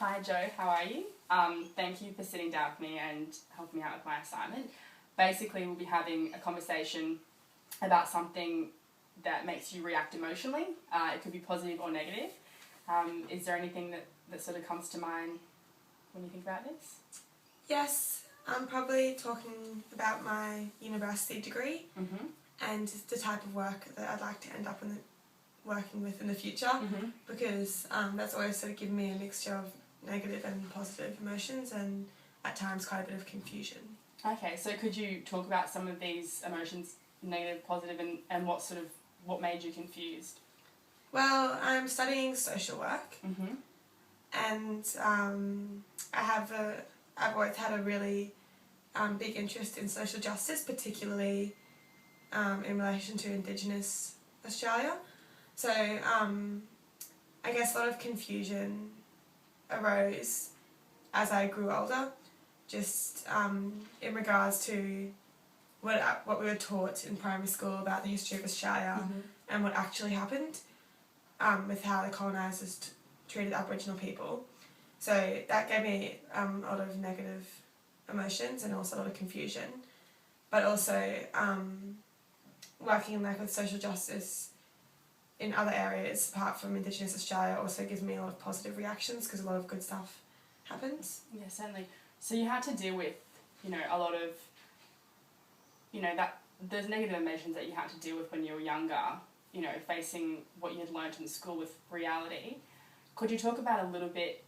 Hi Joe, how are you? Thank you for sitting down with me and helping me out with my assignment. Basically, we'll be having a conversation about something that makes you react emotionally. It could be positive or negative. Is there anything that sort of comes to mind when you think about this? Yes, I'm probably talking about my university degree and the type of work that I'd like to end up working with in the future, because that's always sort of given me a mixture of negative and positive emotions and at times quite a bit of confusion. Okay, so could you talk about some of these emotions, negative, positive, and what made you confused? Well, I'm studying social work and I've always had a really big interest in social justice, particularly in relation to Indigenous Australia. So I guess a lot of confusion arose as I grew older, just in regards to what we were taught in primary school about the history of Australia and what actually happened with how the colonisers treated Aboriginal people. So that gave me a lot of negative emotions and also a lot of confusion. But also working with social justice in other areas apart from Indigenous Australia also gives me a lot of positive reactions because a lot of good stuff happens. Yeah, certainly. So you had to deal with, a lot of, that those negative emotions that you had to deal with when you were younger, facing what you had learnt in school with reality. Could you talk about a little bit,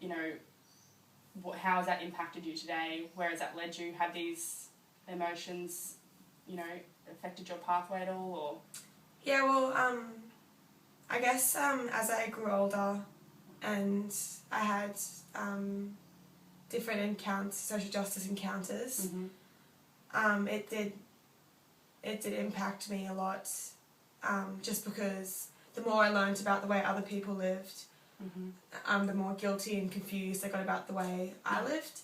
how has that impacted you today? Where has that led you? Have these emotions, affected your pathway at all? Or? Yeah, well, I guess as I grew older and I had different social justice encounters, it did impact me a lot, just because the more I learned about the way other people lived, the more guilty and confused I got about the way I lived.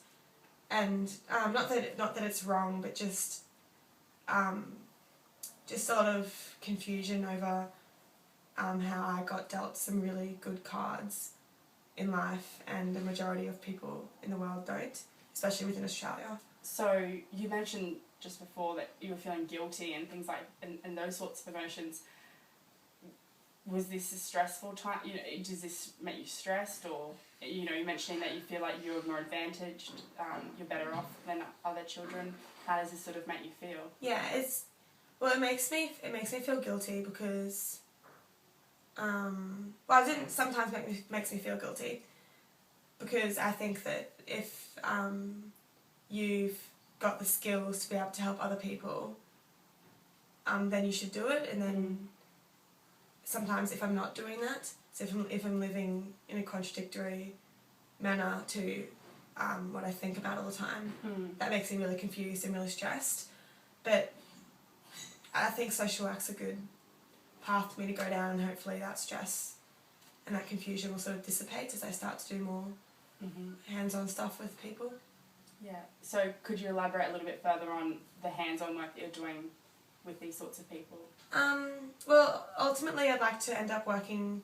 And not that it's wrong, but just a lot of confusion over how I got dealt some really good cards in life and the majority of people in the world don't, especially within Australia. So you mentioned just before that you were feeling guilty and things like, and those sorts of emotions. Was this a stressful time? Does this make you stressed, or you're mentioning that you feel like you're more advantaged, you're better off than other children. How does this sort of make you feel? Yeah, it makes me feel guilty because it sometimes makes me feel guilty because I think that if you've got the skills to be able to help other people, then you should do it. And then sometimes if I'm not doing that, so if I'm living in a contradictory manner to what I think about all the time, that makes me really confused and really stressed. But I think social work's a good path for me to go down, and hopefully that stress and that confusion will sort of dissipate as I start to do more hands-on stuff with people. Yeah, so could you elaborate a little bit further on the hands-on work that you're doing with these sorts of people? Well, ultimately I'd like to end up working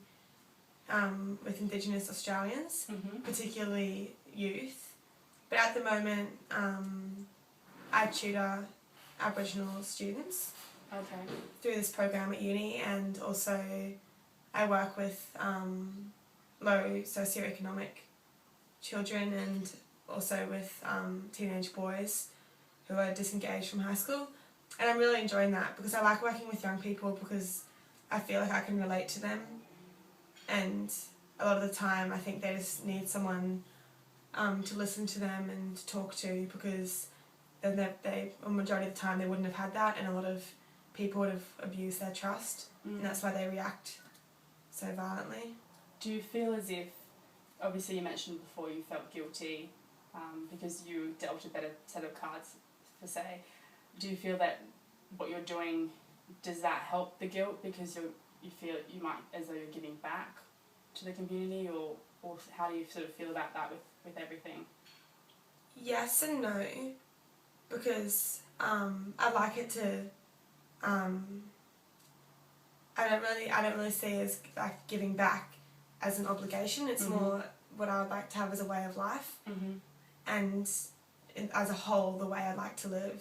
with Indigenous Australians, particularly youth. But at the moment, I tutor Aboriginal students through this program at uni, and also I work with low socioeconomic children and also with teenage boys who are disengaged from high school. And I'm really enjoying that because I like working with young people because I feel like I can relate to them, and a lot of the time I think they just need someone to listen to them and to talk to, because then a majority of the time they wouldn't have had that, and a lot of people would have abused their trust, and that's why they react so violently. Do you feel as if, obviously you mentioned before you felt guilty because you dealt a better set of cards, per se. Do you feel that what you're doing, does that help the guilt because you feel you might, as though you're giving back to the community, or how do you sort of feel about that with everything? Yes and no, because I'd like it to. I don't really see it as like giving back as an obligation. It's more what I would like to have as a way of life, Mm-hmm. and as a whole, the way I'd like to live.